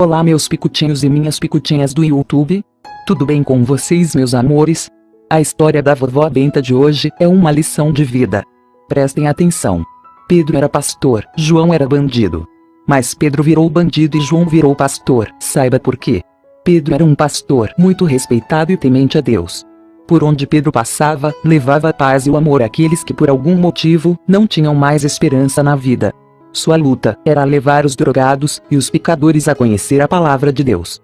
Olá meus picutinhos e minhas picutinhas do YouTube. Tudo bem com vocês meus amores? A história da vovó Benta de hoje é uma lição de vida. Prestem atenção. Pedro era pastor, João era bandido. Mas Pedro virou bandido e João virou pastor. Saiba por quê. Pedro era um pastor muito respeitado e temente a Deus. Por onde Pedro passava, levava a paz e o amor àqueles que por algum motivo não tinham mais esperança na vida. Sua luta era levar os drogados e os pecadores a conhecer a palavra de Deus.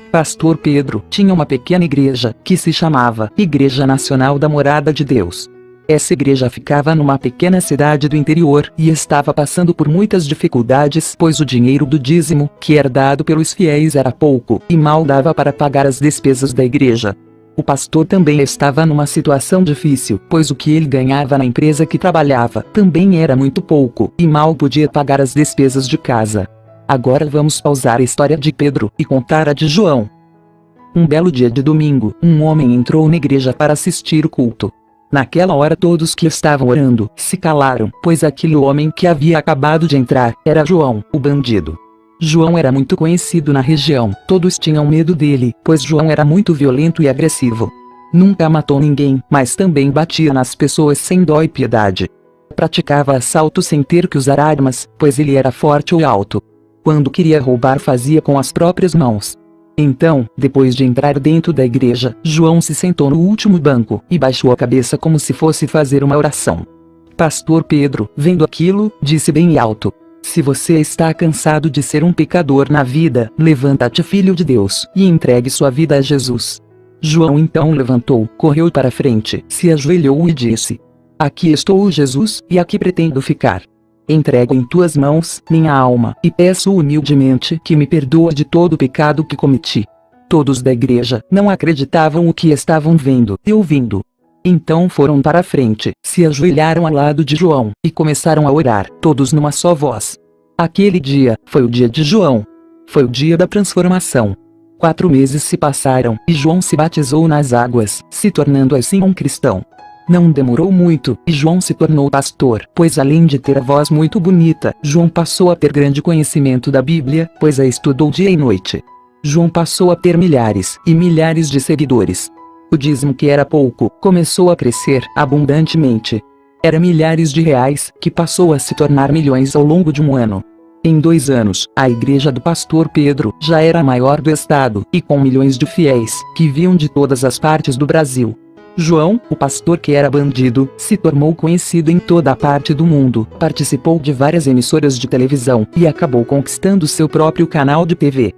Pastor Pedro tinha uma pequena igreja que se chamava Igreja Nacional da Morada de Deus. Essa igreja ficava numa pequena cidade do interior e estava passando por muitas dificuldades, pois o dinheiro do dízimo que era dado pelos fiéis era pouco e mal dava para pagar as despesas da igreja. O pastor também estava numa situação difícil, pois o que ele ganhava na empresa que trabalhava também era muito pouco e mal podia pagar as despesas de casa. Agora vamos pausar a história de Pedro e contar a de João. Um belo dia de domingo, um homem entrou na igreja para assistir o culto. Naquela hora todos que estavam orando se calaram, pois aquele homem que havia acabado de entrar era João, o bandido. João era muito conhecido na região, todos tinham medo dele, pois João era muito violento e agressivo. Nunca matou ninguém, mas também batia nas pessoas sem dó e piedade. Praticava assalto sem ter que usar armas, pois ele era forte e alto. Quando queria roubar fazia com as próprias mãos. Então, depois de entrar dentro da igreja, João se sentou no último banco e baixou a cabeça como se fosse fazer uma oração. Pastor Pedro, vendo aquilo, disse bem alto: "Se você está cansado de ser um pecador na vida, levanta-te, filho de Deus, e entregue sua vida a Jesus." João então levantou, correu para a frente, se ajoelhou e disse: "Aqui estou, Jesus, e aqui pretendo ficar. Entrego em tuas mãos minha alma e peço humildemente que me perdoa de todo o pecado que cometi." Todos da igreja não acreditavam o que estavam vendo e ouvindo. Então foram para a frente, se ajoelharam ao lado de João e começaram a orar, todos numa só voz. Aquele dia foi o dia de João. Foi o dia da transformação. 4 meses se passaram e João se batizou nas águas, se tornando assim um cristão. Não demorou muito e João se tornou pastor, pois além de ter a voz muito bonita, João passou a ter grande conhecimento da Bíblia, pois a estudou dia e noite. João passou a ter milhares e milhares de seguidores. O dízimo, que era pouco, começou a crescer abundantemente. Era milhares de reais, que passou a se tornar milhões ao longo de um ano. Em 2 anos, a igreja do pastor Pedro já era a maior do estado, e com milhões de fiéis, que vinham de todas as partes do Brasil. João, o pastor que era bandido, se tornou conhecido em toda a parte do mundo, participou de várias emissoras de televisão, e acabou conquistando seu próprio canal de TV.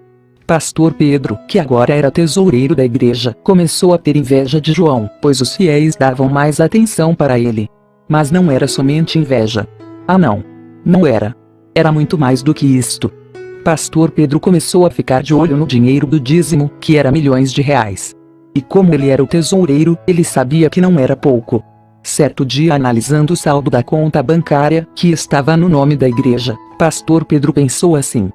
Pastor Pedro, que agora era tesoureiro da igreja, começou a ter inveja de João, pois os fiéis davam mais atenção para ele. Mas não era somente inveja. Ah não. Não era. Era muito mais do que isto. Pastor Pedro começou a ficar de olho no dinheiro do dízimo, que era milhões de reais. E como ele era o tesoureiro, ele sabia que não era pouco. Certo dia, analisando o saldo da conta bancária, que estava no nome da igreja, Pastor Pedro pensou assim: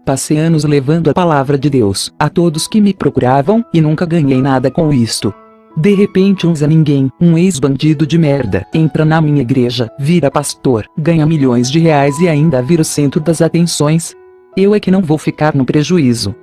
"Passei anos levando a palavra de Deus a todos que me procuravam e nunca ganhei nada com isto. De repente um Zé Ninguém, um ex-bandido de merda, entra na minha igreja, vira pastor, ganha milhões de reais e ainda vira o centro das atenções. Eu é que não vou ficar no prejuízo."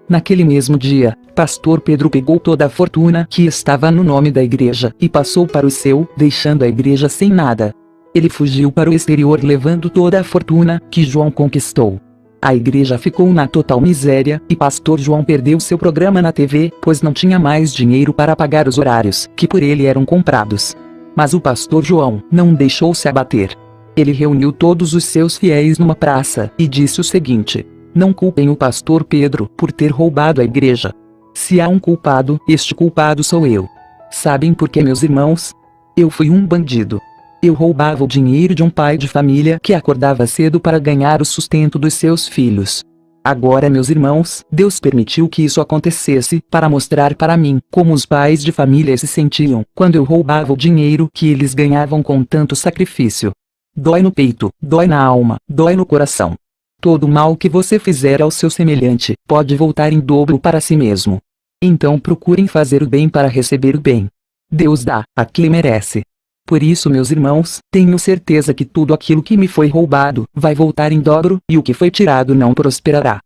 Naquele mesmo dia, Pastor Pedro pegou toda a fortuna que estava no nome da igreja e passou para o seu, deixando a igreja sem nada. Ele fugiu para o exterior levando toda a fortuna que João conquistou. A igreja ficou na total miséria, e Pastor João perdeu seu programa na TV, pois não tinha mais dinheiro para pagar os horários, que por ele eram comprados. Mas o Pastor João não deixou-se abater. Ele reuniu todos os seus fiéis numa praça, e disse o seguinte: "Não culpem o Pastor Pedro por ter roubado a igreja. Se há um culpado, este culpado sou eu. Sabem por quê, meus irmãos? Eu fui um bandido. Eu roubava o dinheiro de um pai de família que acordava cedo para ganhar o sustento dos seus filhos. Agora, meus irmãos, Deus permitiu que isso acontecesse para mostrar para mim como os pais de família se sentiam quando eu roubava o dinheiro que eles ganhavam com tanto sacrifício. Dói no peito, dói na alma, dói no coração. Todo o mal que você fizer ao seu semelhante pode voltar em dobro para si mesmo. Então procurem fazer o bem para receber o bem. Deus dá a quem merece. Por isso, meus irmãos, tenho certeza que tudo aquilo que me foi roubado vai voltar em dobro, e o que foi tirado não prosperará."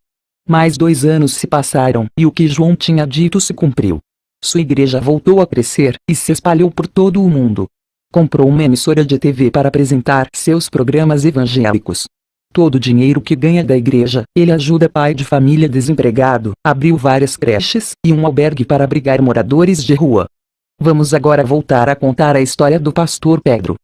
Mais 2 anos se passaram, e o que João tinha dito se cumpriu. Sua igreja voltou a crescer, e se espalhou por todo o mundo. Comprou uma emissora de TV para apresentar seus programas evangélicos. Todo o dinheiro que ganha da igreja, ele ajuda pai de família desempregado, abriu várias creches, e um albergue para abrigar moradores de rua. Vamos agora voltar a contar a história do pastor Pedro.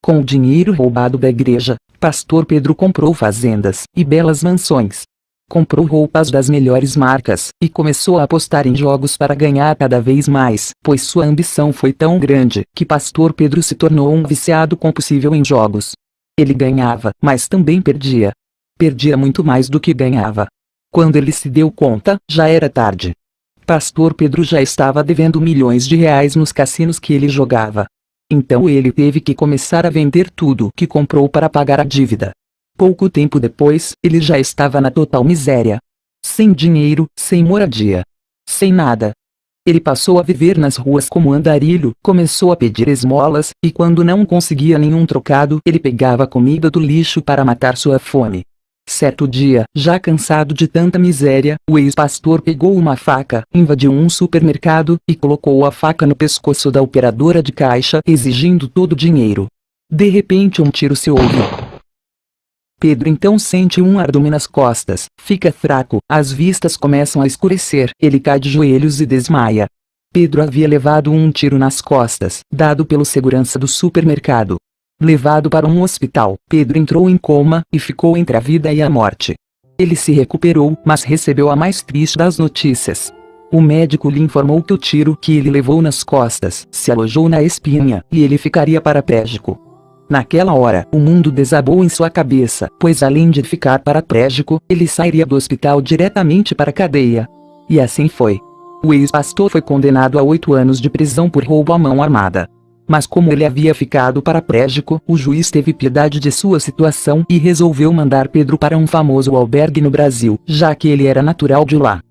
Com o dinheiro roubado da igreja, pastor Pedro comprou fazendas e belas mansões. Comprou roupas das melhores marcas, e começou a apostar em jogos para ganhar cada vez mais, pois sua ambição foi tão grande, que pastor Pedro se tornou um viciado compulsivo em jogos. Ele ganhava, mas também perdia. Perdia muito mais do que ganhava. Quando ele se deu conta, já era tarde. Pastor Pedro já estava devendo milhões de reais nos cassinos que ele jogava. Então ele teve que começar a vender tudo que comprou para pagar a dívida. Pouco tempo depois, ele já estava na total miséria. Sem dinheiro, sem moradia. Sem nada. Ele passou a viver nas ruas como andarilho, começou a pedir esmolas, e quando não conseguia nenhum trocado, ele pegava comida do lixo para matar sua fome. Certo dia, já cansado de tanta miséria, o ex-pastor pegou uma faca, invadiu um supermercado, e colocou a faca no pescoço da operadora de caixa, exigindo todo o dinheiro. De repente um tiro se ouve. Pedro então sente um ardume nas costas, fica fraco, as vistas começam a escurecer, ele cai de joelhos e desmaia. Pedro havia levado um tiro nas costas, dado pelo segurança do supermercado. Levado para um hospital, Pedro entrou em coma, e ficou entre a vida e a morte. Ele se recuperou, mas recebeu a mais triste das notícias. O médico lhe informou que o tiro que ele levou nas costas se alojou na espinha, e ele ficaria paraplégico. Naquela hora, o mundo desabou em sua cabeça, pois além de ficar paraplégico, ele sairia do hospital diretamente para a cadeia. E assim foi. O ex-pastor foi condenado a 8 anos de prisão por roubo à mão armada. Mas como ele havia ficado paraplégico, o juiz teve piedade de sua situação e resolveu mandar Pedro para um famoso albergue no Brasil, já que ele era natural de lá.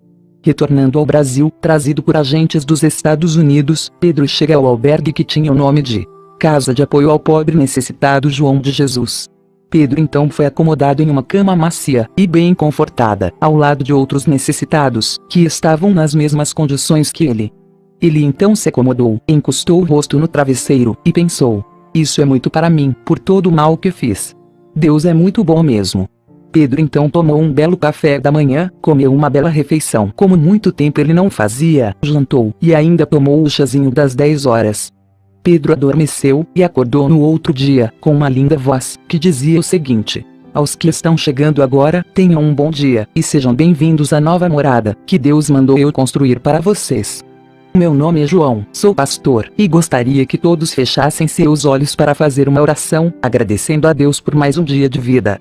Retornando ao Brasil, trazido por agentes dos Estados Unidos, Pedro chega ao albergue que tinha o nome de Casa de Apoio ao Pobre Necessitado João de Jesus. Pedro então foi acomodado em uma cama macia e bem confortada, ao lado de outros necessitados, que estavam nas mesmas condições que ele. Ele então se acomodou, encostou o rosto no travesseiro, e pensou: isso é muito para mim, por todo o mal que fiz. Deus é muito bom mesmo. Pedro então tomou um belo café da manhã, comeu uma bela refeição como muito tempo ele não fazia, jantou, e ainda tomou o chazinho das 10 horas. Pedro adormeceu, e acordou no outro dia, com uma linda voz, que dizia o seguinte: aos que estão chegando agora, tenham um bom dia, e sejam bem-vindos à nova morada, que Deus mandou eu construir para vocês. Meu nome é João, sou pastor, e gostaria que todos fechassem seus olhos para fazer uma oração, agradecendo a Deus por mais um dia de vida.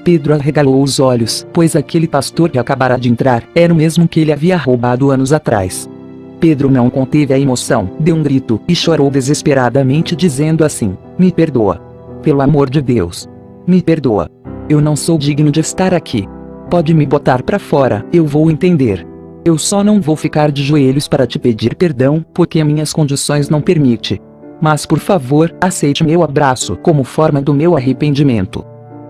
Pedro arregalou os olhos, pois aquele pastor que acabara de entrar, era o mesmo que ele havia roubado anos atrás. Pedro não conteve a emoção, deu um grito, e chorou desesperadamente dizendo assim: me perdoa. Pelo amor de Deus. Me perdoa. Eu não sou digno de estar aqui. Pode me botar pra fora, eu vou entender. Eu só não vou ficar de joelhos para te pedir perdão, porque minhas condições não permitem. Mas por favor, aceite meu abraço como forma do meu arrependimento.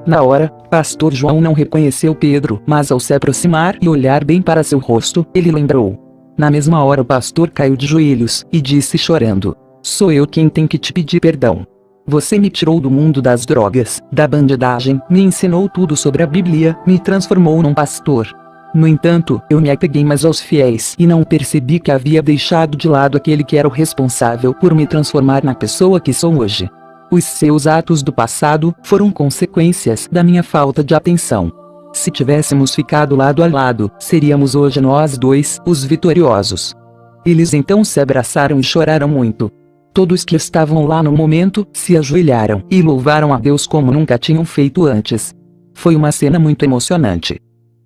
Na hora, pastor João não reconheceu Pedro, mas ao se aproximar e olhar bem para seu rosto, ele lembrou. Na mesma hora o pastor caiu de joelhos, e disse chorando: sou eu quem tem que te pedir perdão. Você me tirou do mundo das drogas, da bandidagem, me ensinou tudo sobre a Bíblia, me transformou num pastor. No entanto, eu me apeguei mais aos fiéis e não percebi que havia deixado de lado aquele que era o responsável por me transformar na pessoa que sou hoje. Os seus atos do passado foram consequências da minha falta de atenção. Se tivéssemos ficado lado a lado, seríamos hoje nós dois os vitoriosos. Eles então se abraçaram e choraram muito. Todos que estavam lá no momento, se ajoelharam e louvaram a Deus como nunca tinham feito antes. Foi uma cena muito emocionante.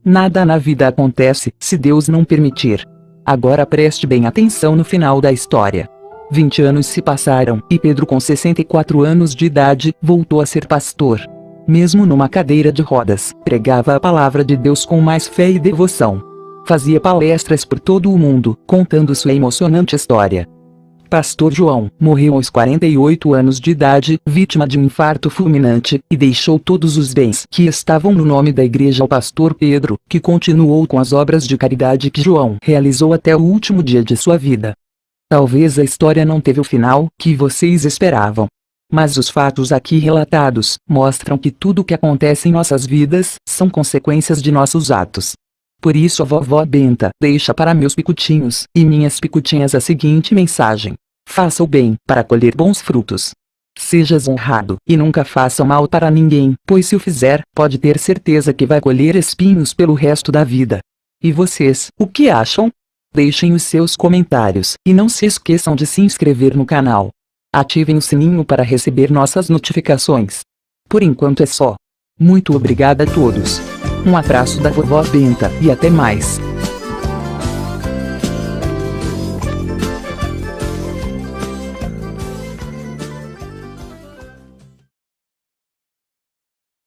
Nada na vida acontece, se Deus não permitir. Agora preste bem atenção no final da história. 20 anos se passaram, e Pedro, com 64 anos de idade, voltou a ser pastor. Mesmo numa cadeira de rodas, pregava a palavra de Deus com mais fé e devoção. Fazia palestras por todo o mundo, contando sua emocionante história. Pastor João morreu aos 48 anos de idade, vítima de um infarto fulminante, e deixou todos os bens que estavam no nome da igreja ao pastor Pedro, que continuou com as obras de caridade que João realizou até o último dia de sua vida. Talvez a história não teve o final que vocês esperavam. Mas os fatos aqui relatados mostram que tudo o que acontece em nossas vidas são consequências de nossos atos. Por isso a vovó Benta deixa para meus picutinhos e minhas picutinhas a seguinte mensagem: faça o bem para colher bons frutos. Sejas honrado e nunca faça o mal para ninguém, pois se o fizer, pode ter certeza que vai colher espinhos pelo resto da vida. E vocês, o que acham? Deixem os seus comentários e não se esqueçam de se inscrever no canal. Ativem o sininho para receber nossas notificações. Por enquanto é só. Muito obrigada a todos. Um abraço da vovó Benta e até mais.